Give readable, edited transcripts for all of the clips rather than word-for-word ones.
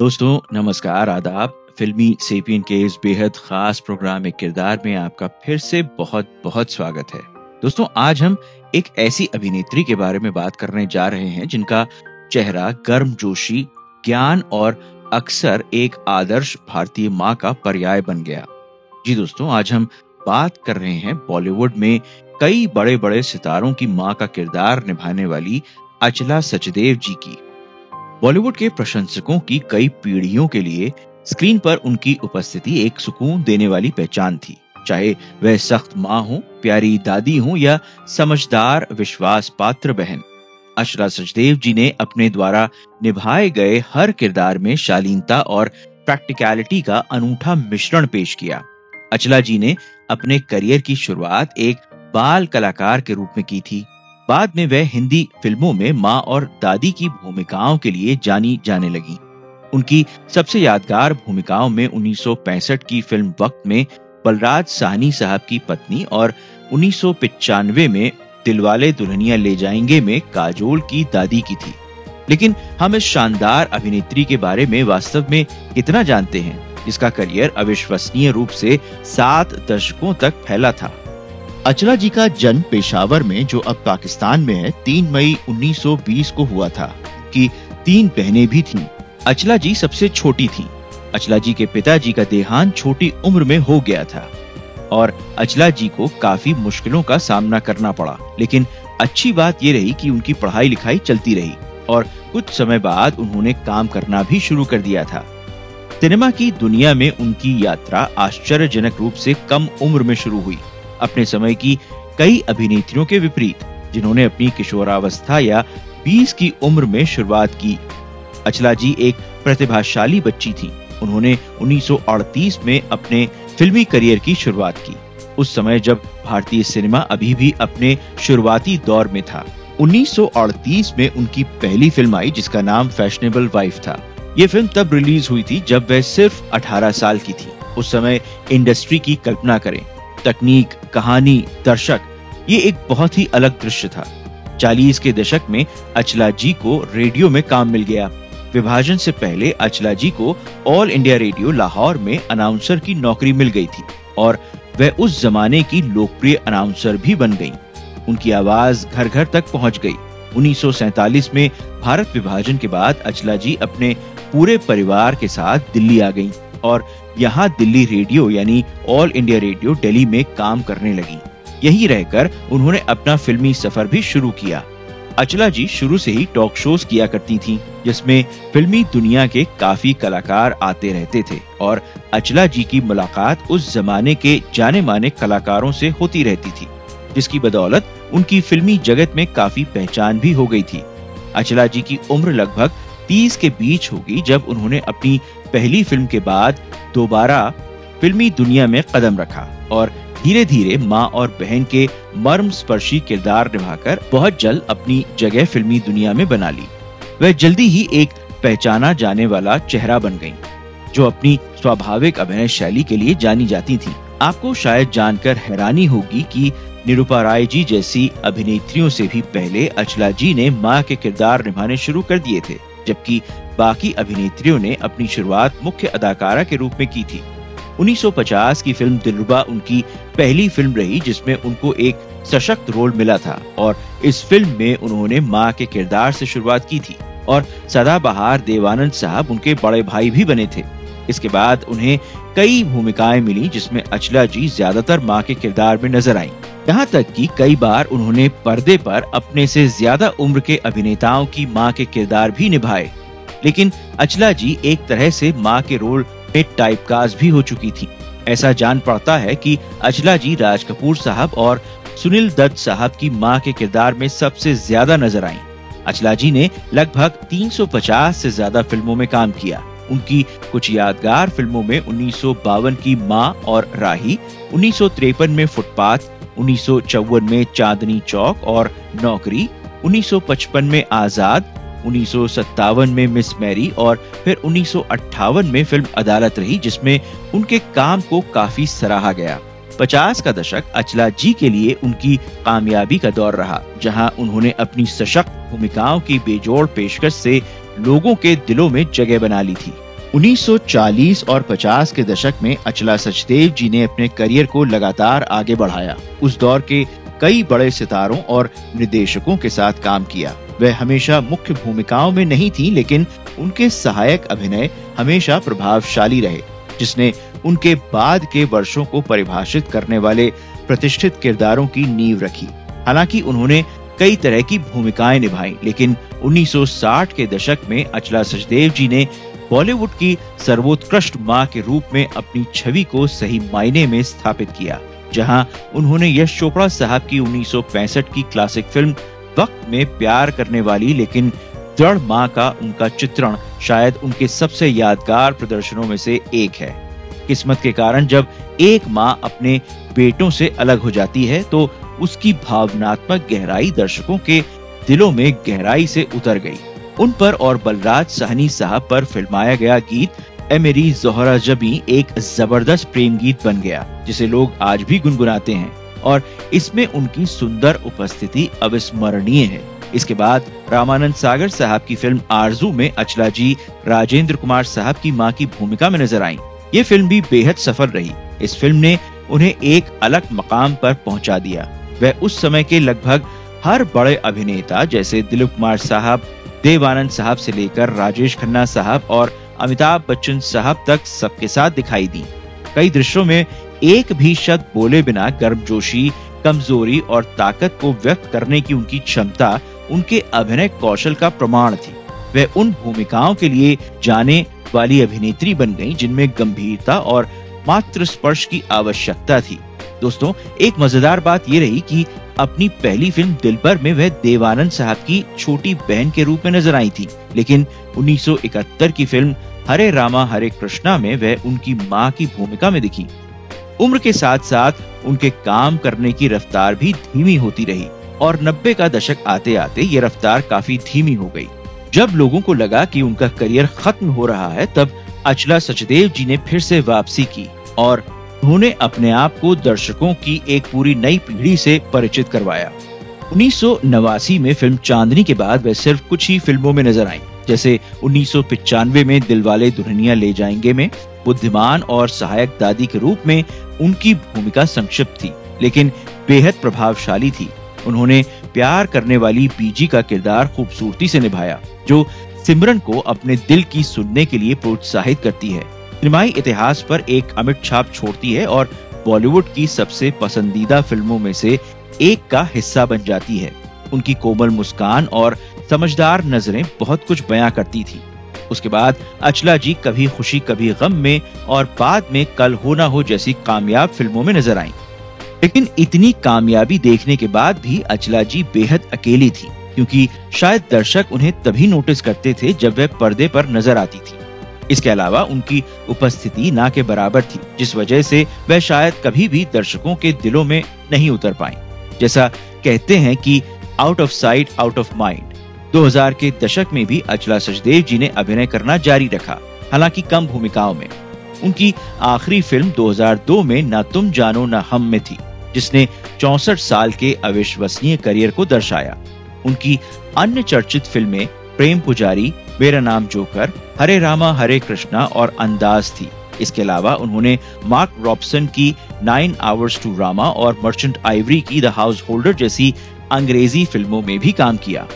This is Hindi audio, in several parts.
दोस्तों नमस्कार आदाब। फिल्मी सेपियन के इस बेहद खास प्रोग्राम एक किरदार में आपका फिर से बहुत बहुत स्वागत है। दोस्तों आज हम एक ऐसी अभिनेत्री के बारे में बात करने जा रहे हैं जिनका चेहरा गर्मजोशी, ज्ञान और अक्सर एक आदर्श भारतीय माँ का पर्याय बन गया। जी दोस्तों, आज हम बात कर रहे हैं बॉलीवुड में कई बड़े बड़े सितारों की माँ का किरदार निभाने वाली अचला सचदेव जी की। बॉलीवुड के प्रशंसकों की कई पीढ़ियों के लिए स्क्रीन पर उनकी उपस्थिति एक सुकून देने वाली पहचान थी। चाहे वह सख्त माँ हो, प्यारी दादी हो या समझदार विश्वास पात्र बहन, अचला सचदेव जी ने अपने द्वारा निभाए गए हर किरदार में शालीनता और प्रैक्टिकलिटी का अनूठा मिश्रण पेश किया। अचला जी ने अपने करियर की शुरुआत एक बाल कलाकार के रूप में की थी। बाद में वह हिंदी फिल्मों में माँ और दादी की भूमिकाओं के लिए जानी जाने लगी। उनकी सबसे यादगार भूमिकाओं में 1965 की फिल्म वक्त में बलराज साहनी साहब की पत्नी और 1995 में दिलवाले दुल्हनिया ले जाएंगे में काजोल की दादी की थी। लेकिन हम इस शानदार अभिनेत्री के बारे में वास्तव में कितना जानते हैं, जिसका करियर अविश्वसनीय रूप से 7 दशकों तक फैला था। अचला जी का जन्म पेशावर में, जो अब पाकिस्तान में है, 3 मई 1920 को हुआ था। कि 3 बहनें भी थीं। अचला जी सबसे छोटी थीं। अचला जी के पिताजी का देहांत छोटी उम्र में हो गया था और अचला जी को काफी मुश्किलों का सामना करना पड़ा। लेकिन अच्छी बात यह रही कि उनकी पढ़ाई लिखाई चलती रही और कुछ समय बाद उन्होंने काम करना भी शुरू कर दिया था। सिनेमा की दुनिया में उनकी यात्रा आश्चर्यजनक रूप से कम उम्र में शुरू हुई। अपने समय की कई अभिनेत्रियों के विपरीत, जिन्होंने अपनी किशोरावस्था या 20 की उम्र में शुरुआत की, अचला जी एक प्रतिभाशाली बच्ची थी। उन्होंने 1938 में अपने फिल्मी करियर की शुरुआत की, उस समय जब भारतीय सिनेमा अभी भी अपने शुरुआती दौर में था। 1938 में उनकी पहली फिल्म आई जिसका नाम फैशनेबल वाइफ था। ये फिल्म तब रिलीज हुई थी जब वह सिर्फ 18 साल की थी। उस समय इंडस्ट्री की कल्पना करें, तकनीक, कहानी, दर्शक, ये एक बहुत ही अलग दृश्य था। 40 के दशक में अचला जी को रेडियो में काम मिल गया। विभाजन से पहले अचला जी को ऑल इंडिया रेडियो लाहौर में अनाउंसर की नौकरी मिल गई थी और वह उस जमाने की लोकप्रिय अनाउंसर भी बन गईं। उनकी आवाज घर घर तक पहुंच गई। 1947 में भारत विभाजन के बाद अचला जी अपने पूरे परिवार के साथ दिल्ली आ गईं और यहाँ दिल्ली रेडियो यानी ऑल इंडिया रेडियो दिल्ली में काम करने लगी। यहीं रहकर उन्होंने अपना फिल्मी सफर भी शुरू किया। अचला जी शुरू से ही टॉक शोज किया करती थीं, जिसमें फिल्मी दुनिया के काफी कलाकार आते रहते थे और अचला जी की मुलाकात उस जमाने के जाने माने कलाकारों से होती रहती थी, जिसकी बदौलत उनकी फिल्मी जगत में काफी पहचान भी हो गई थी। अचला जी की उम्र लगभग 30 के बीच होगी जब उन्होंने अपनी पहली फिल्म के बाद दोबारा फिल्मी दुनिया में कदम रखा और धीरे धीरे माँ और बहन के मर्मस्पर्शी किरदार निभाकर बहुत जल्द अपनी जगह फिल्मी दुनिया में बना ली। वह जल्दी ही एक पहचाना जाने वाला चेहरा बन गईं, जो अपनी स्वाभाविक अभिनय शैली के लिए जानी जाती थीं। आपको शायद जानकर हैरानी होगी कि निरूपा राय जी जैसी अभिनेत्रियों से भी पहले अचला जी ने माँ के किरदार निभाने शुरू कर दिए थे, जबकि बाकी अभिनेत्रियों ने अपनी शुरुआत मुख्य अदाकारा के रूप में की थी। 1950 की फिल्म दिलरुबा उनकी पहली फिल्म रही जिसमें उनको एक सशक्त रोल मिला था और इस फिल्म में उन्होंने माँ के किरदार से शुरुआत की थी और सदाबहार देवानंद साहब उनके बड़े भाई भी बने थे। इसके बाद उन्हें कई भूमिकाएं मिली जिसमें अचला जी ज्यादातर माँ के किरदार में नजर आईं। यहाँ तक कि कई बार उन्होंने पर्दे पर अपने से ज्यादा उम्र के अभिनेताओं की माँ के किरदार भी निभाए। लेकिन अचला जी एक तरह से माँ के रोल में टाइपकास्ट भी हो चुकी थी। ऐसा जान पड़ता है कि अचला जी राज कपूर साहब और सुनील दत्त साहब की माँ के किरदार में सबसे ज्यादा नजर आईं। अचला जी ने लगभग 350 से ज्यादा फिल्मों में काम किया। उनकी कुछ यादगार फिल्मों में 1952 की माँ और राही, 1953 में फुटपाथ, 1954 में चांदनी चौक और नौकरी, 1955 में आजाद, 1957 में मिस मैरी और फिर 1958 में फिल्म अदालत रही जिसमें उनके काम को काफी सराहा गया। 50 का दशक अचला जी के लिए उनकी कामयाबी का दौर रहा, जहां उन्होंने अपनी सशक्त भूमिकाओं की बेजोड़ पेशकश से लोगों के दिलों में जगह बना ली थी। 1940 और 50 के दशक में अचला सचदेव जी ने अपने करियर को लगातार आगे बढ़ाया। उस दौर के कई बड़े सितारों और निर्देशकों के साथ काम किया। वह हमेशा मुख्य भूमिकाओं में नहीं थी, लेकिन उनके सहायक अभिनय हमेशा प्रभावशाली रहे, जिसने उनके बाद के वर्षों को परिभाषित करने वाले प्रतिष्ठित किरदारों की नींव रखी। हालांकि उन्होंने कई तरह की भूमिकाएं निभाई, लेकिन 1960 के दशक में अचला सचदेव जी ने बॉलीवुड की सर्वोत्कृष्ट मां के रूप में अपनी छवि को सही मायने में स्थापित किया। जहां उन्होंने यश चोपड़ा साहब की 1965 की क्लासिक फिल्म वक्त में प्यार करने वाली लेकिन दृढ़ मां का उनका चित्रण शायद उनके सबसे यादगार प्रदर्शनों में से एक है। किस्मत के कारण जब एक मां अपने बेटों से अलग हो जाती है तो उसकी भावनात्मक गहराई दर्शकों के दिलों में गहराई से उतर गई। उन पर और बलराज साहनी साहब पर फिल्माया गया गीत ए मेरी ज़ोहरा जबी एक जबरदस्त प्रेम गीत बन गया, जिसे लोग आज भी गुनगुनाते हैं और इसमें उनकी सुंदर उपस्थिति अविस्मरणीय है। इसके बाद रामानंद सागर साहब की फिल्म आरजू में अचला जी राजेंद्र कुमार साहब की मां की भूमिका में नजर आईं। ये फिल्म भी बेहद सफल रही। इस फिल्म ने उन्हें एक अलग मकाम पर पहुंचा दिया। वह उस समय के लगभग हर बड़े अभिनेता जैसे दिलीप कुमार साहब, देव आनंद साहब से लेकर राजेश खन्ना साहब और अमिताभ बच्चन साहब तक सबके साथ दिखाई दी। कई दृश्यों में एक भी शब्द बोले बिना गर्मजोशी, कमजोरी और ताकत को व्यक्त करने की उनकी क्षमता उनके अभिनय कौशल का प्रमाण थी। वह उन भूमिकाओं के लिए जाने वाली अभिनेत्री बन गईं जिनमें गंभीरता और मात्र स्पर्श की आवश्यकता थी। दोस्तों, एक मजेदार बात ये रही कि अपनी पहली फिल्म दिलबर में वह देवानंद साहब की छोटी बहन के रूप में नजर आई थी, लेकिन 1971 की फिल्म हरे रामा हरे कृष्णा में वह उनकी मां की भूमिका में दिखी। उम्र के साथ साथ उनके काम करने की रफ्तार भी धीमी होती रही और 90 का दशक आते आते ये रफ्तार काफी धीमी हो गई। जब लोगों को लगा कि उनका करियर खत्म हो रहा है, तब अचला सचदेव जी ने फिर से वापसी की और उन्होंने अपने आप को दर्शकों की एक पूरी नई पीढ़ी से परिचित करवाया। 1989 में फिल्म चांदनी के बाद वह सिर्फ कुछ ही फिल्मों में नजर आईं, जैसे 1995 में दिलवाले दुल्हनिया ले जाएंगे में बुद्धिमान और सहायक दादी के रूप में उनकी भूमिका संक्षिप्त थी, लेकिन बेहद प्रभावशाली थी। उन्होंने प्यार करने वाली बीजी का किरदार खूबसूरती से निभाया, जो सिमरन को अपने दिल की सुनने के लिए प्रोत्साहित करती है, सिनेमाई इतिहास पर एक अमिट छाप छोड़ती है और बॉलीवुड की सबसे पसंदीदा फिल्मों में से एक का हिस्सा बन जाती है। उनकी कोमल मुस्कान और समझदार नजरें बहुत कुछ बयां करती थी। उसके बाद अचला जी कभी खुशी कभी गम में और बाद में कल हो ना हो जैसी कामयाब फिल्मों में नजर आईं। लेकिन इतनी कामयाबी देखने के बाद भी अचला जी बेहद अकेली थी, क्योंकि शायद दर्शक उन्हें तभी नोटिस करते थे जब वह पर्दे पर नजर आती थी। इसके अलावा उनकी उपस्थिति ना के बराबर थी, जिस वजह से वह शायद कभी भी दर्शकों के दिलों में नहीं उतर पाई। जैसा कहते हैं कि out of sight out of mind. 2000 के दशक में भी अचला सचदेव जी ने अभिनय करना जारी रखा, हालांकि कम भूमिकाओं में। उनकी आखिरी फिल्म 2002 में ना तुम जानो ना हम में थी, जिसने 64 साल के अविश्वसनीय करियर को दर्शाया। उनकी अन्य चर्चित फिल्में प्रेम पुजारी, मेरा नाम जोकर, हरे रामा हरे कृष्णा और अंदाज थी। इसके अलावा उन्होंने मार्क रॉबसन की 9 Hours to Rama और मर्चेंट आइवरी की द हाउस होल्डर जैसी अंग्रेजी फिल्मों में भी काम किया।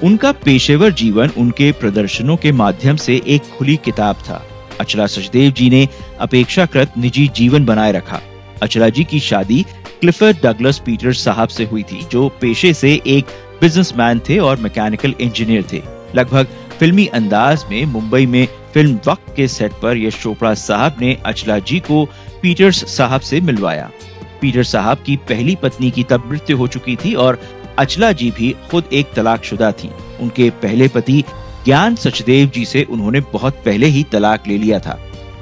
उनका पेशेवर जीवन उनके प्रदर्शनों के माध्यम से एक खुली किताब था। अचला सचदेव जी ने अपेक्षाकृत निजी जीवन बनाए रखा। अचला जी की शादी क्लिफर्ड डगलस पीटर्स साहब से हुई थी, जो पेशे से एक बिजनेसमैन थे और मैकेनिकल इंजीनियर थे। लगभग फिल्मी अंदाज में मुंबई में फिल्म वक्त के सेट पर यश चोपड़ा साहब ने अचला जी को पीटर्स साहब से मिलवाया। पीटर्स साहब की पहली पत्नी की तब मृत्यु हो चुकी थी और अचला जी भी खुद एक तलाकशुदा थी। उनके पहले पति ज्ञान सचदेव जी से उन्होंने बहुत पहले ही तलाक ले लिया था।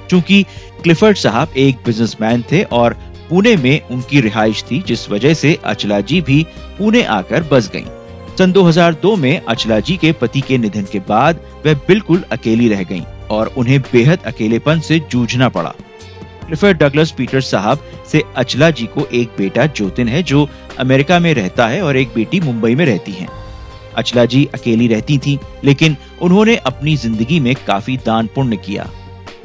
चूंकि क्लिफर्ड साहब एक बिजनेसमैन थे और पुणे में उनकी रिहाइश थी, जिस वजह से अचला जी भी पुणे आकर बस गईं। सन 2002 में अचला जी के पति के निधन के बाद वह बिल्कुल अकेली रह गईं और उन्हें बेहद अकेलेपन से जूझना पड़ा। क्लिफर्ड डगलस पीटर्स साहब से अचला जी को एक बेटा ज्योतिन है, जो अमेरिका में रहता है, और एक बेटी मुंबई में रहती है। अचला जी अकेली रहती थीं, लेकिन उन्होंने अपनी जिंदगी में काफी दान पुण्य किया।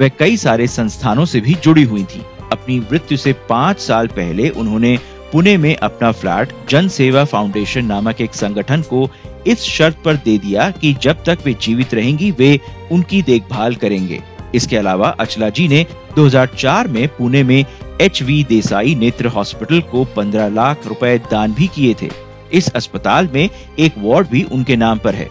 वह कई सारे संस्थानों से भी जुड़ी हुई थी। अपनी मृत्यु से 5 साल पहले उन्होंने पुणे में अपना फ्लैट जन सेवा फाउंडेशन नामक एक संगठन को इस शर्त पर दे दिया कि जब तक वे जीवित रहेंगी वे उनकी देखभाल करेंगे। इसके अलावा अचला जी ने 2004 में पुणे में HV देसाई नेत्र हॉस्पिटल को 15 लाख रुपए दान भी किए थे। इस अस्पताल में एक वार्ड भी उनके नाम पर है।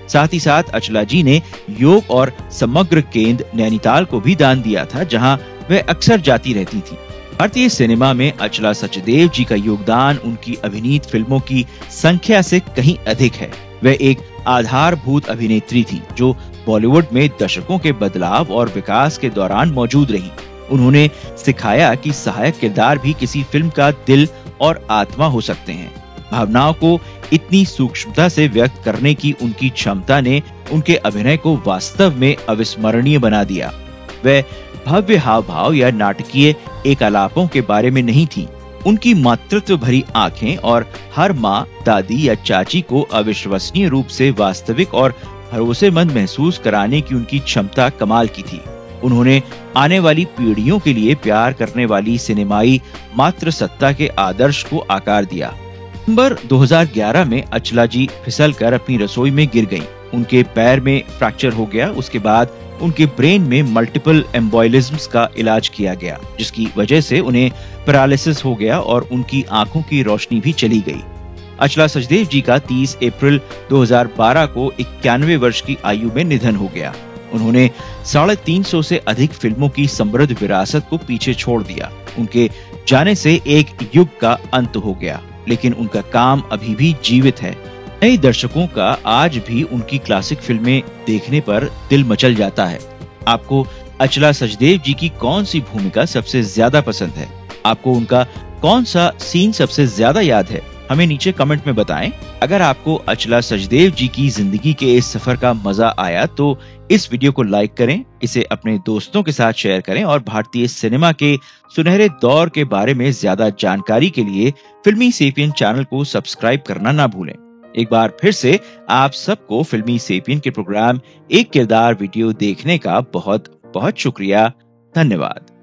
साथ ही साथ अचला जी ने योग और समग्र केंद्र नैनीताल को भी दान दिया था, जहां वह अक्सर जाती रहती थी। भारतीय सिनेमा में अचला सचदेव जी का योगदान उनकी अभिनीत फिल्मों की संख्या से कहीं अधिक है। वह एक आधारभूत अभिनेत्री थी जो बॉलीवुड में दशकों के बदलाव और विकास के दौरान मौजूद रही। उन्होंने सिखाया कि सहायक किरदार भी किसी फिल्म का दिल और आत्मा हो सकते हैं। भावनाओं को इतनी सूक्ष्मता से व्यक्त करने की उनकी क्षमता ने उनके अभिनय को वास्तव में अविस्मरणीय बना दिया। वह भव्य हाव भाव या नाटकीय एकालापों के बारे में नहीं थी। उनकी मातृत्व भरी आंखें और हर माँ, दादी या चाची को अविश्वसनीय रूप से वास्तविक और भरोसेमंद महसूस कराने की उनकी क्षमता कमाल की थी। उन्होंने आने वाली पीढ़ियों के लिए प्यार करने वाली सिनेमाई मातृसत्ता के आदर्श को आकार दिया। नवंबर 2011 में अचला जी फिसलकर अपनी रसोई में गिर गईं। उनके पैर में फ्रैक्चर हो गया। उसके बाद उनके ब्रेन में मल्टीपल एम्बोलिज्म्स का इलाज किया गया, जिसकी वजह से उन्हें पैरालिसिस हो गया और उनकी आंखों की रोशनी भी चली गई। अचला सचदेव जी का 30 अप्रैल 2012 को 91 वर्ष की आयु में निधन हो गया। उन्होंने 350 से अधिक फिल्मों की समृद्ध विरासत को पीछे छोड़ दिया। उनके जाने से एक युग का अंत हो गया, लेकिन उनका काम अभी भी जीवित है। नए दर्शकों का आज भी उनकी क्लासिक फिल्में देखने पर दिल मचल जाता है। आपको अचला सचदेव जी की कौन सी भूमिका सबसे ज्यादा पसंद है? आपको उनका कौन सा सीन सबसे ज्यादा याद है? हमें नीचे कमेंट में बताएं। अगर आपको अचला सचदेव जी की जिंदगी के इस सफर का मजा आया तो इस वीडियो को लाइक करें, इसे अपने दोस्तों के साथ शेयर करें और भारतीय सिनेमा के सुनहरे दौर के बारे में ज्यादा जानकारी के लिए फिल्मी सेपियन चैनल को सब्सक्राइब करना ना भूलें। एक बार फिर से आप सबको फिल्मी सेपियन के प्रोग्राम एक किरदार वीडियो देखने का बहुत बहुत शुक्रिया। धन्यवाद।